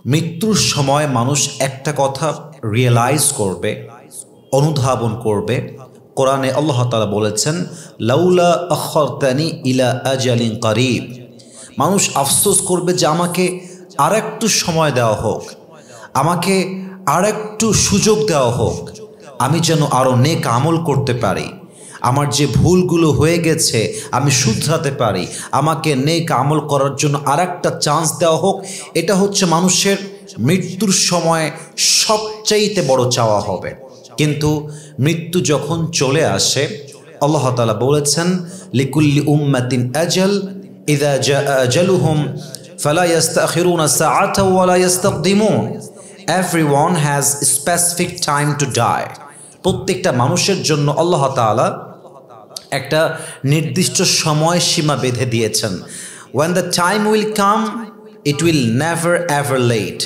মৃত্যুর সময় মানুষ একটা কথা রিয়েলাইজ করবে, অনুধাবন করবে। কোরআনে আল্লাহ তাআলা বলেছেন, লাউলা আখারতানি ইলা আজালিন করিব। মানুষ আফসোস করবে যে আমাকে আরেকটু সময় দেওয়া হোক, আমাকে আরেকটু সুযোগ দেওয়া হোক, আমি যেন আরও নেক আমল করতে পারি, আমার যে ভুলগুলো হয়ে গেছে আমি শুধরাতে পারি, আমাকে নেক আমল করার জন্য আরেকটা চান্স দেওয়া হোক। এটা হচ্ছে মানুষের মৃত্যুর সময় সবচাইতে বড় চাওয়া হবে। কিন্তু মৃত্যু যখন চলে আসে, আল্লাহ তাআলা বলেছেন, লিকুল্লি উম্মাতিন আজাল ইযা জাআ আজালুহুম ফালা ইস্তাখিরুনা সাআতাও ওয়ালা ইস্তাকদিমুন। Everyone has specific time to die. প্রত্যেকটা মানুষের জন্য আল্লাহ তাআলা একটা নির্দিষ্ট সময় সীমা বেঁধে দিয়েছেন। when the time will come it will never ever late।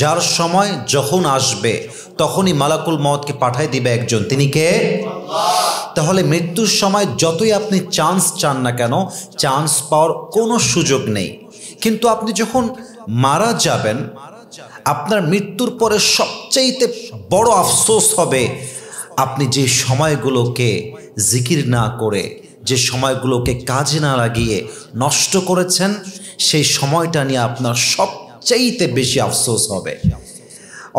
যার সময় যখন আসবে তখনই মালাকুল মওতকে পাঠায় দিবে একজন, তিনি কে? আল্লাহ। তাহলে মৃত্যুর সময় যতই আপনি চান্স চান না কেন, চান্স পাওয়ার কোনো সুযোগ নেই। কিন্তু আপনি যখন মারা যাবেন, আপনার মৃত্যুর পরে সবচাইতে বড় আফসোস হবে আপনি যে সময়গুলোকে জিকির না করে, যে সময়গুলোকে কাজে না লাগিয়ে নষ্ট করেছেন, সেই সময়টা নিয়ে আপনার সবচাইতে বেশি আফসোস হবে।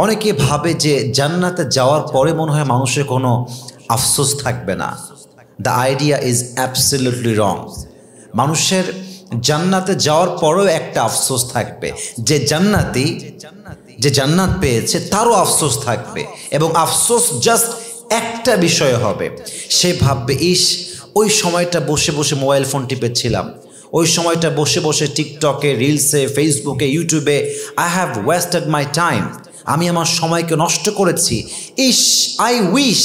অনেকে ভাবে যে জান্নাতে যাওয়ার পরে মনে হয় মানুষের কোনো আফসোস থাকবে না। দ্য আইডিয়া ইজ অ্যাবসলিউটলি রং। মানুষের জান্নাতে যাওয়ার পরেও একটা আফসোস থাকবে, যে জান্নাতি যে জান্নাত পেয়েছে তারও আফসোস থাকবে, এবং আফসোস জাস্ট একটা বিষয় হবে, সে ভাববে, ইস ওই সময়টা বসে বসে মোবাইল ফোন টিপেছিলাম, ওই সময়টা বসে বসে টিকটকে, রিলসে, ফেসবুকে, ইউটিউবে I have wasted my time, আমি আমার সময়কে নষ্ট করেছি। ইস আই উইশ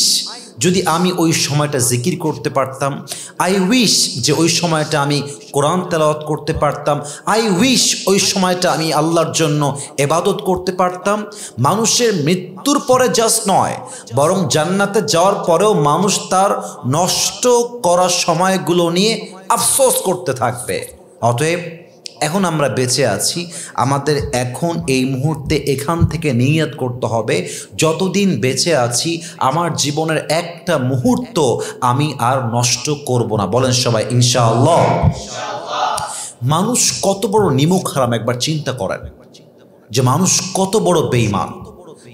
যদি আমি ওই সময়টা জিকির করতে পারতাম, আই উইশ যে ওই সময়টা আমি কোরআন তেলাওয়াত করতে পারতাম, আই উইশ ওই সময়টা আমি আল্লাহর জন্য ইবাদত করতে পারতাম। মানুষের মৃত্যুর পরে জাস্ট নয়, বরং জান্নাতে যাওয়ার পরেও মানুষ তার নষ্ট করা সময়গুলো নিয়ে আফসোস করতে থাকবে। অতএব এখন আমরা বেঁচে আছি, আমাদের এখন এই মুহূর্তে এখান থেকে নিয়ত করতে হবে, যতদিন বেঁচে আছি আমার জীবনের একটা মুহূর্ত আমি আর নষ্ট করব না। বলেন সবাই ইনশাআল্লাহ। মানুষ কত বড় নিমুখ হারাম একবার চিন্তা করেন, যে মানুষ কত বড় বেঈমান।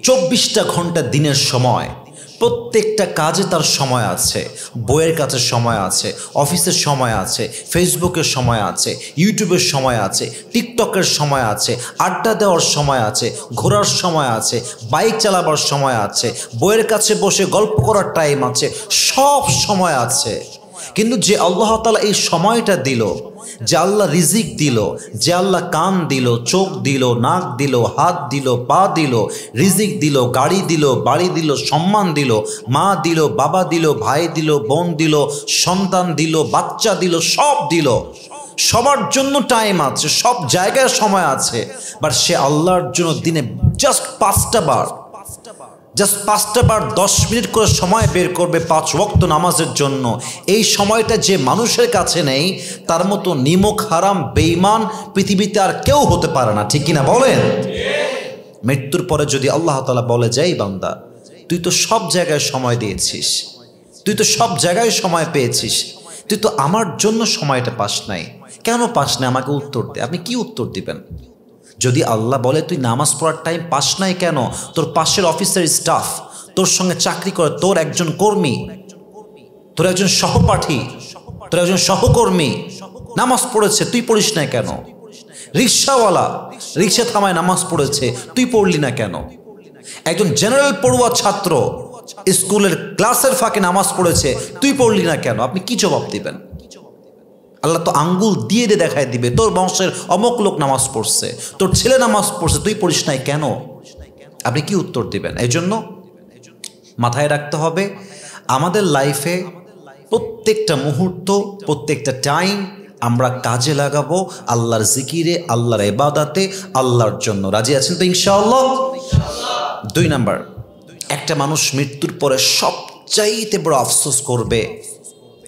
24টা ঘন্টা দিনের সময়, প্রত্যেকটা কাজে তার সময় আছে, বইয়ের কাছে সময় আছে, অফিসের সময় আছে, ফেসবুকের সময় আছে, ইউটিউবের সময় আছে, টিকটকের সময় আছে, আড্ডা দেওয়ার সময় আছে, ঘোরার সময় আছে, বাইক চালাবার সময় আছে, বইয়ের কাছে বসে গল্প করার টাইম আছে, সব সময় আছে। কিন্তু যে আল্লাহ তাআলা এই সময়টা দিল, যে আল্লাহ রিজিক দিল, যে আল্লাহ কান দিল, চোখ দিল, নাক দিল, হাত দিল, পা দিল, রিজিক দিল, গাড়ি দিল, বাড়ি দিল, সম্মান দিল, মা দিল, বাবা দিল, ভাই দিল, বোন দিল, সন্তান দিল, বাচ্চা দিল, সব দিল। সবার জন্য টাইম আছে, সব জায়গায় সময় আছে, বাট সে আল্লাহর জন্য দিনে জাস্ট 5টা বার 10 মিনিট করে সময় বের করবে 5 ওয়াক্ত নামাজের জন্য। এই সময়টা যে মানুষের কাছে নেই, তার মতো নিমক হারাম বেঈমান পৃথিবীতে আর কেউ হতে পারে না। ঠিক কিনা বলেন? মৃত্যুর পরে যদি আল্লাহ তাআলা বলে যায়, বান্দা তুই তো সব জায়গায় সময় দিয়েছিস, তুই তো সব জায়গায় সময় পেয়েছিস, তুই তো আমার জন্য সময়টা পাস নাই, কেন পাস নাই? আমাকে উত্তর দে। আপনি কি উত্তর দিবেন? যদি আল্লাহ বলে তুই নামাজ পড়ার টাইম পাস নাই কেন, তোর পাশের অফিসের স্টাফ, তোর সঙ্গে চাকরি করে তোর একজন কর্মী, তোর একজন সহপাঠী, তোর একজন সহকর্মী নামাজ পড়েছে, তুই পড়িস না কেন? রিক্সাওয়ালা রিক্সা থামায় নামাজ পড়েছে, তুই পড়লি না কেন? একজন জেনারেল পড়ুয়া ছাত্র স্কুলের ক্লাসের ফাঁকে নামাজ পড়েছে, তুই পড়লি না কেন? আপনি কি জবাব দিবেন? আল্লাহ তো আঙ্গুল দিয়ে দেখায় দিবে, তোর বংশের অমুক লোক নামাজ পড়ছে, তোর ছেলে নামাজ পড়ছে, তুই পড়িস নাই কেন? আপনি কি উত্তর দিবেন? এই জন্য মাথায় রাখতে হবে, আমাদের লাইফে প্রত্যেকটা মুহূর্ত, প্রত্যেকটা টাইম আমরা কাজে লাগাবো আল্লাহর জিকিরে, আল্লাহর ইবাদতে, আল্লাহর জন্য। রাজি আছেন তো ইনশাআল্লাহ? 2 নাম্বার, একটা মানুষ মৃত্যুর পরে সবচাইতে বড় আফসোস করবে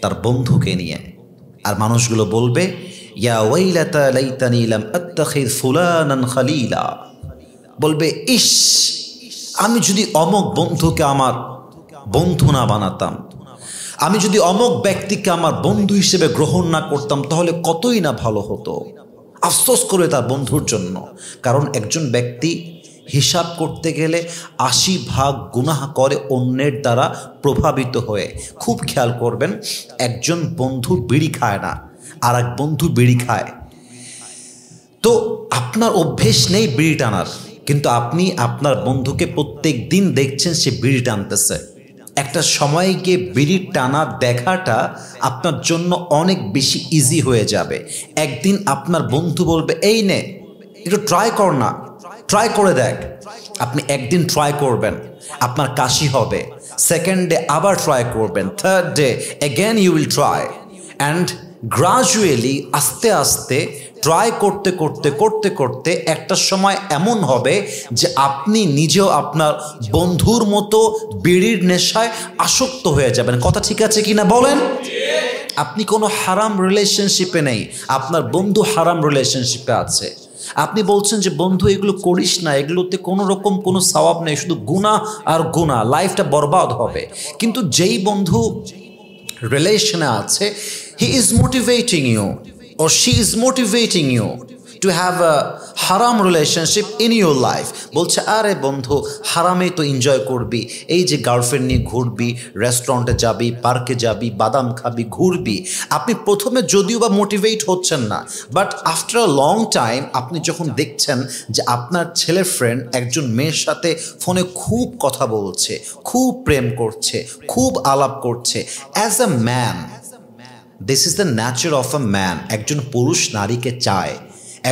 তার বন্ধুকে নিয়ে। আর মানুষগুলো বলবে, ইয়া ওয়াইলাতা লাইতানি লাম আত্তাখিয ফুলানান খালিলা, বলবে, ইস, আমি যদি অমুক বন্ধুকে আমার বন্ধু না বানাতাম, আমি যদি অমুক ব্যক্তিকে আমার বন্ধু হিসেবে গ্রহণ না করতাম, তাহলে কতই না ভালো হতো। আফসোস করে তার বন্ধুর জন্য। কারণ একজন ব্যক্তি হিসাব করতে গেলে ৮০ ভাগ গুনাহ করে অন্যের দ্বারা প্রভাবিত হয়ে। খুব খেয়াল করবেন, একজন বন্ধু বিড়ি খায় না, আর এক বন্ধু বিড়ি খায়। তো আপনার অভ্যেস নেই বিড়ি টানার, কিন্তু আপনি আপনার বন্ধুকে প্রত্যেক দিন দেখছেন সে বিড়ি টানতেছে। একটা সময় গিয়ে বিড়ি টানা দেখাটা আপনার জন্য অনেক বেশি ইজি হয়ে যাবে। একদিন আপনার বন্ধু বলবে, এই নে একটু ট্রাই কর না, ট্রাই করে দেখ। আপনি একদিন ট্রাই করবেন, আপনার কাশি হবে। সেকেন্ড ডে আবার ট্রাই করবেন, third day again you will try, and gradually আস্তে আস্তে ট্রাই করতে করতে করতে করতে একটা সময় এমন হবে যে আপনি নিজেও আপনার বন্ধুর মতো বিড়ির নেশায় আসক্ত হয়ে যাবেন। কথা ঠিক আছে কিনা বলেন? আপনি কোনো হারাম রিলেশনশিপে নেই, আপনার বন্ধু হারাম রিলেশনশিপে আছে। আপনি বলছেন যে বন্ধু এগুলো করিস না, এগুলোতে কোনো রকম কোনো সওয়াব নেই, শুধু গুনাহ আর গুনাহ, লাইফটা বরবাদ হবে। কিন্তু যেই বন্ধু রিলেশনে আছে, he is motivating you or she is motivating you to have a haram relationship in your life, বলছে আরে বন্ধু হারামে তো এনজয় করবি, এই যে গার্লফ্রেন্ড নিয়ে ঘুরবি, রেস্টুরেন্টে যাবি, পার্কে যাবি, বাদাম খাবি, ঘুরবি। আপনি প্রথমে যদিও বা মোটিভেট হচ্ছেন না, but after a long time আপনি যখন দেখছেন যে আপনার ছেলের ফ্রেন্ড একজন মেয়ের সাথে ফোনে খুব কথা বলছে, খুব প্রেম করছে, খুব আলাপ করছে, as a man, this is the Nature of a man. একজন পুরুষ নারীকে চায়,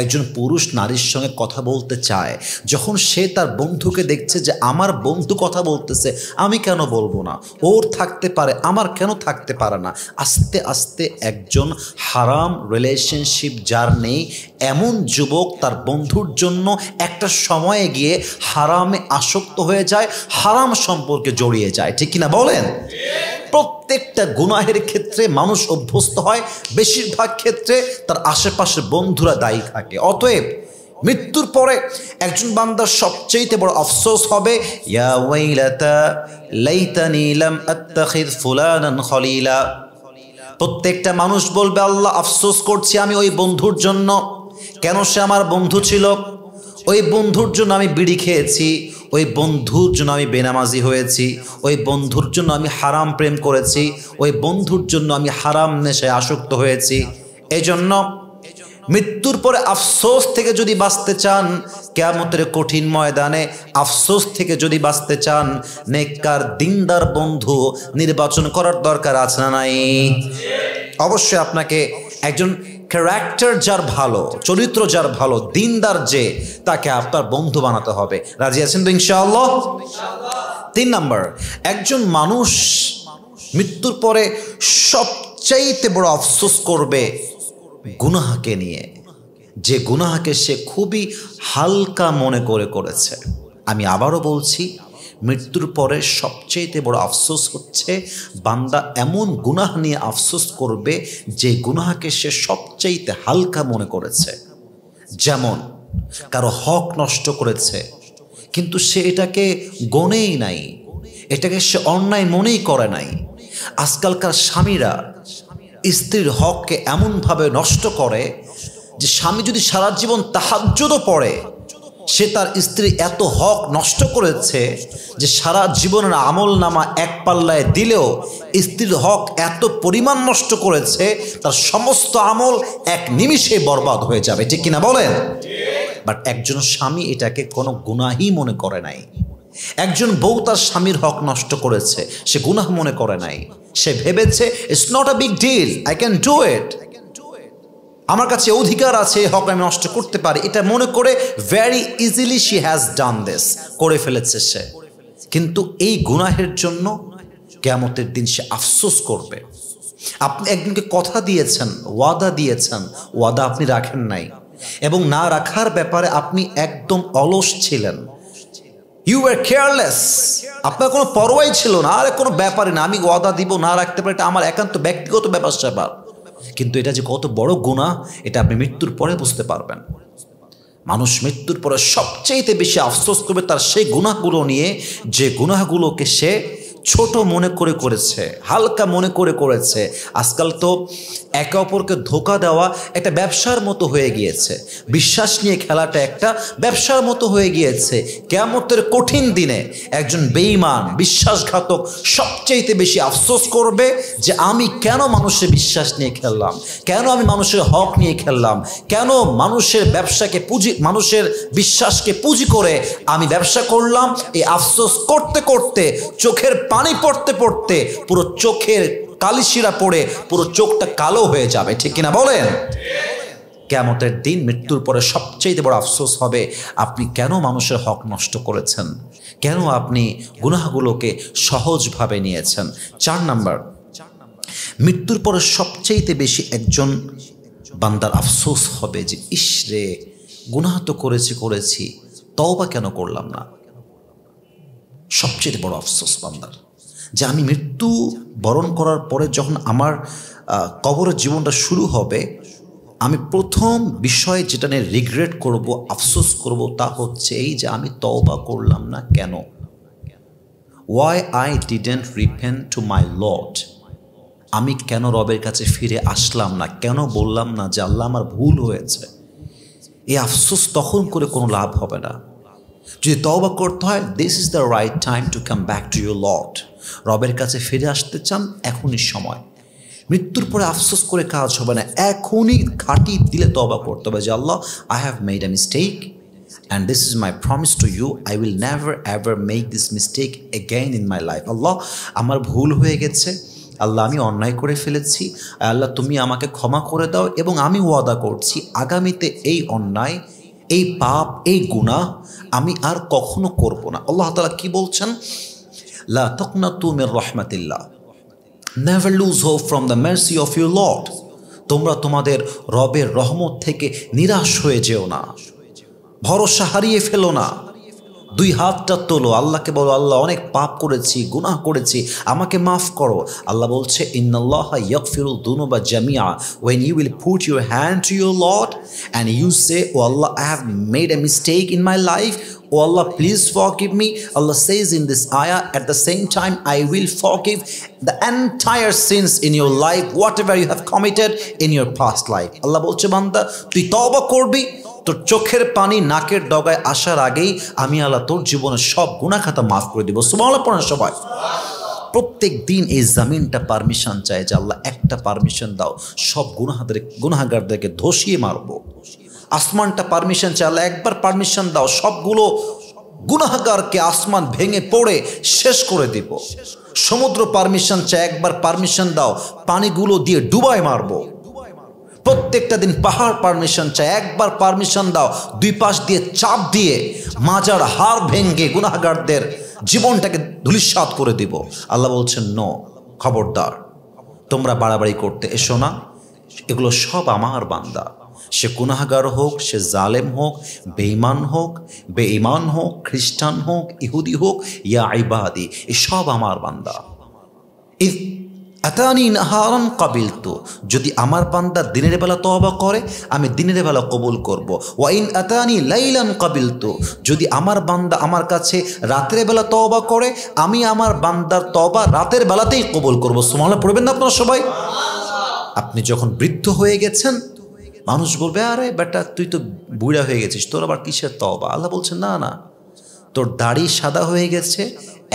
একজন পুরুষ নারীর সঙ্গে কথা বলতে চায়। যখন সে তার বন্ধুকে দেখছে যে আমার বন্ধু কথা বলতেছে, আমি কেন বলবো না, ওর থাকতে পারে, আমার কেন থাকতে পারে না, আস্তে আস্তে একজন হারাম রিলেশনশিপ যার নেই এমন যুবক তার বন্ধুর জন্য একটা সময়ে গিয়ে হারামে আসক্ত হয়ে যায়, হারাম সম্পর্কে জড়িয়ে যায়। ঠিক কিনা বলেন? প্রত্যেকটা গুনাহের ক্ষেত্রে মানুষ অভ্যস্ত হয়, বেশিরভাগ ক্ষেত্রে তার আশেপাশের বন্ধুরা দায়ী থাকে। অতএব মৃত্যুর পরে একজন বান্দার সবচেয়ে বড় আফসোস হবে, ইয়া ওয়াইলাতা লাইতানি লাম আত্তাখিয ফুলানান খলিলা। প্রত্যেকটা মানুষ বলবে, আল্লাহ আফসোস করছি আমি ওই বন্ধুর জন্য। কেন? সে আমার বন্ধু ছিল, ওই বন্ধুর জন্য আমি বিড়ি খেয়েছি, ওই বন্ধুর জন্য আমি বেনামাজি হয়েছি, ওই বন্ধুর জন্য আমি হারাম প্রেম করেছি, ওই বন্ধুর জন্য আমি হারাম নেশায় আসক্ত হয়েছি। এই জন্য মৃত্যুর পরে আফসোস থেকে যদি বাঁচতে চান, কিয়ামতের কঠিন ময়দানে আফসোস থেকে যদি বাঁচতে চান, নেককার দিনদার বন্ধু নির্বাচন করার দরকার আছে না নাই? অবশ্যই আপনাকে একজন ক্যারেক্টার যার ভালো, চরিত্র যার ভালো, দিনদার যে, তাকে আপনার বন্ধু বানাতে হবে। রাজি আছেন তো ইনশাআল্লাহ? 3 নাম্বার, একজন মানুষ মৃত্যুর পরে সবচাইতে বড় আফসোস করবে গুনাহকে নিয়ে, যে গুনাহকে সে খুবই হালকা মনে করে করেছে। আমি আবারও বলছি, মৃত্যুর পরে সবচেয়ে বড় আফসোস হচ্ছে বান্দা এমন গুনাহ নিয়ে আফসোস করবে যে গুনাহকে সে সবচেয়ে হালকা মনে করেছে। যেমন কারো হক নষ্ট করেছে, কিন্তু সে এটাকে গণেই নাই, এটাকে সে অন্যায় মনেই করে নাই। আজকালকার স্বামীরা স্ত্রীর হককে এমনভাবে নষ্ট করে যে স্বামী যদি সারা জীবন তাহাজ্জুদও পড়ে, সে তার স্ত্রী এত হক নষ্ট করেছে যে সারা জীবনের আমল নামা এক পাল্লায় দিলেও স্ত্রীর হক এত পরিমাণ নষ্ট করেছে, তার সমস্ত আমল এক নিমিষে বরবাদ হয়ে যাবে। ঠিক কিনা বলেন? বাট একজন স্বামী এটাকে কোনো গুনাহই মনে করে নাই। একজন বউ তার স্বামীর হক নষ্ট করেছে, সে গুনাহ মনে করে নাই। সে ভেবেছে it's not a big deal, I can do it, আমার কাছে অধিকার আছে, হক আমি নষ্ট করতে পারি, এটা মনে করে very easily she has done this, করে ফেলেছে সে। কিন্তু এই গুনাহের জন্য কিয়ামতের দিন সে আফসোস করবে। আপনি একজনকে কথা দিয়েছেন, ওয়াদা দিয়েছেন, ওয়াদা আপনি রাখেন নাই, এবং না রাখার ব্যাপারে আপনি একদম অলস ছিলেন। ইউ ওয়ার কেয়ারলেস, আপনার কোনো পরোয়াই ছিল না, আরে কোনো ব্যাপারই না, আমি ওয়াদা দিব, না রাখতে পারি, এটা আমার একান্ত ব্যক্তিগত ব্যাপার স্যাপার। কিন্তু এটা যে কত বড় গুনাহ, এটা আপনি মৃত্যুর পরে বুঝতে পারবেন। মানুষ মৃত্যুর পরে সবচেয়ে বেশি আফসোস করবে তার সেই গুনাহগুলো নিয়ে, যে গুনাহগুলোকে সে ছোট মনে করে করেছে, হালকা মনে করে করেছে। আজকাল তো একে অপরকে ধোঁকা দেওয়া একটা ব্যবসার মতো হয়ে গিয়েছে, বিশ্বাস নিয়ে খেলাটা একটা ব্যবসার মতো হয়ে গিয়েছে। কিয়ামতের কঠিন দিনে একজন বেঈমান বিশ্বাসঘাতক সবচেয়ে বেশি আফসোস করবে যে আমি কেন মানুষের বিশ্বাস নিয়ে খেললাম, কেন আমি মানুষের হক নিয়ে খেললাম, কেন মানুষের ব্যবসাকে পুঁজি, মানুষের বিশ্বাসকে পুঁজি করে আমি ব্যবসা করলাম। এই আফসোস করতে করতে চোখের পানি পড়তে পড়তে পুরো চোখের কালিশিরা পড়ে পুরো চোখটা কালো হয়ে যাবে, ঠিক কিনা বলেন? কিয়ামতের দিন মৃত্যুর পরে সবচেয়ে বড় আফসোস হবে আপনি কেন মানুষের হক নষ্ট করেছেন, কেন আপনি গুনাহগুলোকে সহজভাবে নিয়েছেন। 4 নাম্বার, মৃত্যুর পরে সবচেয়ে বেশি একজন বান্দার আফসোস হবে যে ইস রে, গুনাহ তো করেছি, তওবা কেন করলাম না। সবচেয়ে বড় আফসোস বান্দার যে আমি মৃত্যু বরণ করার পরে যখন আমার কবরের জীবনটা শুরু হবে, আমি প্রথম বিষয় যেটা নিয়ে রিগ্রেট করব, আফসোস করব, তা হচ্ছে এই যে আমি তওবা করলাম না কেন। Why I didn't repent to my lord. আমি কেন রবের কাছে ফিরে আসলাম না, কেন বললাম না যে আল্লাহ আমার ভুল হয়েছে। এই আফসোস তখন করে কোনো লাভ হবে না। যদি তওবা করতে হয়, this is the right time to come back to your lord. রবের কাছে ফিরে আসতে চান, এখনই সময়। মৃত্যুর পরে আফসোস করে কাজ হবে না, এখনই ঘাঁটি দিলে তওবা করতে হবে যে Allah, I have made a mistake and this is my promise to you, I will never ever make this mistake again in my life. Allah, আমার ভুল হয়ে গেছে, আল্লাহ আমি অন্যায় করে ফেলেছি, আল্লাহ তুমি আমাকে ক্ষমা করে দাও, এবং আমি ওয়াদা করছি আগামীতে এই অন্যায়, এই পাপ, এই গুনাহ আমি আর কখনো করব না। আল্লাহ তাআলা কি বলছেন? লা তাকনাতু মির রাহমাতিল্লাহ, never lose hope from the mercy of your lord. তোমরা তোমাদের রবের রহমত থেকে নিরাশ হয়ে যেও না, ভরসা হারিয়ে ফেলো না। 2 হাতটা তোলো, আল্লাহকে বলো আল্লাহ অনেক পাপ করেছি, গুনাহ করেছি, আমাকে মাফ করো। আল্লাহ বলছে ইন্নাল্লাহা ইয়াগফিরুদ দুনুবা জামিআ, when you will put your hand to your Lord and you say, oh Allah, I have made a mistake in my life, oh Allah, please forgive me. Allah says in this ayah, at the same time I will forgive the entire sins in your life, whatever you have committed in your past life. আল্লাহ বলছে বান্দা তুই তওবা করবি, তোর চোখের পানি নাকের ডগায় আসার আগেই আমি আল্লাহ তোর জীবনের সব গুনাহ খাতা মাফ করে দিব। সুবহানাল্লাহ পড়েন সবাই। প্রত্যেক দিন এই জমিনটা পারমিশন চায় যে আল্লাহ একটা পারমিশন দাও, সব গুনাহগারদেরকে ধসিয়ে মারবো। আসমানটা পারমিশন চায় আল্লাহ একবার পারমিশন দাও, সবগুলো গুনাহগারকে আসমান ভেঙে পড়ে শেষ করে দিব। সমুদ্র পারমিশন চায় একবার পারমিশন দাও, পানিগুলো দিয়ে ডুবাই মারবো। প্রত্যেকটা দিন পাহাড় পারমিশন চায়, একবার পারমিশন দাও, 2 পাশ দিয়ে চাপ দিয়ে মাজার হাড় ভেঙ্গে গুনাহগারদের জীবনটাকে ধূলিসাৎ করে দিব। আল্লাহ বলছেন নো, খবরদার, তোমরা বাড়াবাড়ি করতে এসো না, এগুলো সব আমার বান্দা। সে গুনাহগার হোক, সে জালেম হোক, বেঈমান হোক, খ্রিস্টান হোক, ইহুদি হোক, ইয়া ইবাদি, এ সব আমার বান্দা। আতানি নাহারান কাবিলতু, যদি আমার বান্দা দিনের বেলা তওবা করে আমি দিনের বেলা কবুল করব। ওয়া ইন আতানি লাইলান কাবিলতু, যদি আমার বান্দা আমার কাছে রাতের বেলা তওবা করে আমি আমার বান্দার তওবা রাতের বেলাতেই কবুল করব। সুবহানাল্লাহ পড়বেন না আপনারা সবাই? আপনি যখন বৃদ্ধ হয়ে গেছেন, মানুষ বলবে আরে বেটা তুই তো বুড়া হয়ে গেছিস, তোর আবার কিসের তওবা? আল্লাহ বলছেন না না, তোর দাড়ি সাদা হয়ে গেছে,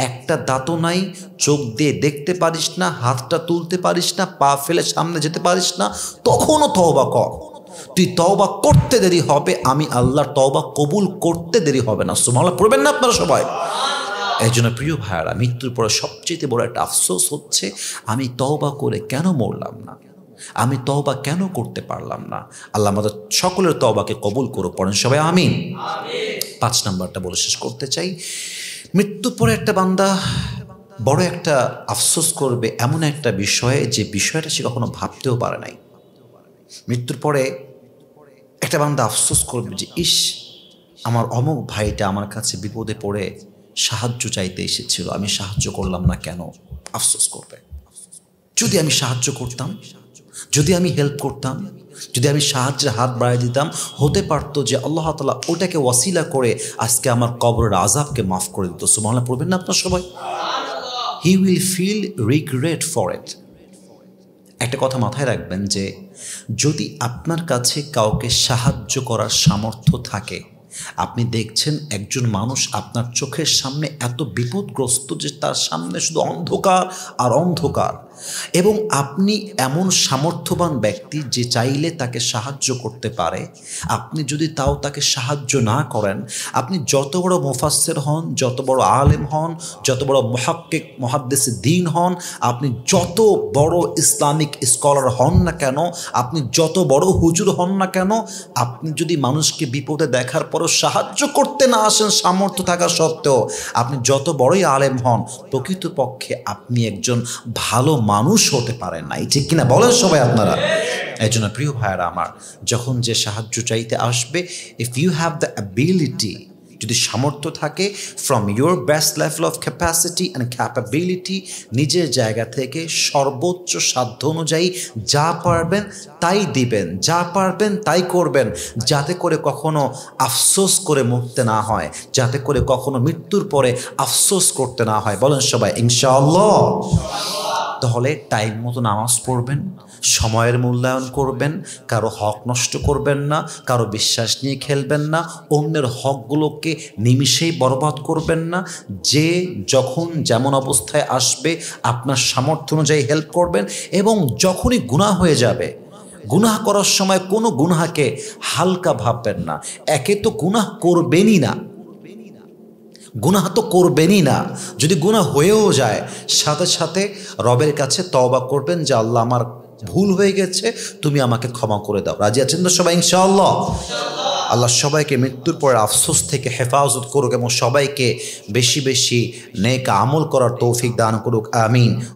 একটা দাঁতও নাই, চোখ দিয়ে দেখতে পারিস না, হাতটা তুলতে পারিস না, পা ফেলে সামনে যেতে পারিস না, তখনও তওবা কর। তুই তওবা করতে দেরি হবে, আমি আল্লাহর তওবা কবুল করতে দেরি হবে না। সুবহানাল্লাহ পড়বেন না আপনারা সবাই? এই জন্য প্রিয় ভাইয়ারা, মৃত্যুর পরে সবচেয়ে বড় একটা আফসোস হচ্ছে আমি তওবা করে কেন মরলাম না, আমি তওবা কেন করতে পারলাম না। আল্লাহ আমাদের সকলের তওবাকে কবুল করুক, পড়েন সবাই আমিন। 5 নাম্বারটা বলে শেষ করতে চাই, মৃত্যুর পরে একটা বান্দা বড় একটা আফসোস করবে এমন একটা বিষয়ে, যে বিষয়টা সে কখনো ভাবতেও পারে নাই। মৃত্যুর পরে একটা বান্দা আফসোস করবে যে ইস, আমার অমুক ভাইটা আমার কাছে বিপদে পড়ে সাহায্য চাইতে এসেছিল, আমি সাহায্য করলাম না কেন। আফসোস করবে, যদি আমি সাহায্য করতাম, যদি আমি হেল্প করতাম, যদি আমি সাহায্যের হাত বাড়িয়ে দিতাম, হতে পারতো যে আল্লাহ তাআলা ওটাকে ওয়াসিলা করে আজকে আমার কবরের আযাবকে মাফ করে দিত। সুবহানাল্লাহ পড়বেন না আপনার সবাই? He will feel regret for it. একটা কথা মাথায় রাখবেন যে যদি আপনার কাছে কাউকে সাহায্য করার সামর্থ্য থাকে, আপনি দেখছেন একজন মানুষ আপনার চোখের সামনে এত বিপদগ্রস্ত যে তার সামনে শুধু অন্ধকার আর অন্ধকার, এবং আপনি এমন সামর্থ্যবান ব্যক্তি যে চাইলে তাকে সাহায্য করতে পারে, আপনি যদি তাও তাকে সাহায্য না করেন, আপনি যত বড় মুফাসসির হন, যত বড় আলেম হন, যত বড় মুহাক্কিক মুহাদ্দিসে দ্বীন হন, আপনি যত বড় ইসলামিক স্কলার হন না কেন, আপনি যত বড় হুজুর হন না কেন, আপনি যদি মানুষকে বিপদে দেখার পরও সাহায্য করতে না আসেন সামর্থ্য থাকা সত্ত্বেও, আপনি যত বড়ই আলেম হন, প্রকৃতপক্ষে আপনি একজন ভালো মানুষ হতে পারেন নাই। ঠিক কিনা বলেন সবাই আপনারা? এই জন্য প্রিয় ভাইয়েরা আমার, যখন যে সাহায্য চাইতে আসবে, if you have the ability, যদি সামর্থ্য থাকে, from your best level of capacity and capability, নিজের জায়গা থেকে সর্বোচ্চ সাধ্য অনুযায়ী যা পারবেন তাই দিবেন, যা পারবেন তাই করবেন, যাতে করে কখনো আফসোস করে মরতে না হয়, যাতে করে কখনো মৃত্যুর পরে আফসোস করতে না হয়। বলেন সবাই ইনশাআল্লাহ। তাহলে টাইম মতো নামাজ পড়বেন, সময়ের মূল্যায়ন করবেন, কারো হক নষ্ট করবেন না, কারো বিশ্বাস নিয়ে খেলবেন না, অন্যের হকগুলোকে নিমিষেই বরবাদ করবেন না। যে যখন যেমন অবস্থায় আসবে আপনার সামর্থ্য অনুযায়ী হেল্প করবেন, এবং যখনই গুনাহ হয়ে যাবে, গুনাহ করার সময় কোনো গুনাহকে হালকা ভাববেন না। একে তো গুনাহ করবেনই না, গুনাহ তো করবেনই না, যদি গুনাহ হয়েও যায় সাথে সাথে রবের কাছে তওবা করবেন যে আল্লাহ আমার ভুল হয়ে গেছে, তুমি আমাকে ক্ষমা করে দাও। রাজি আছেন তো সবাই ইনশাআল্লাহ? আল্লাহ সবাইকে মৃত্যুর পরে আফসোস থেকে হেফাজত করুক এবং সবাইকে বেশি বেশি নেক আমল করার তৌফিক দান করুক। আমিন।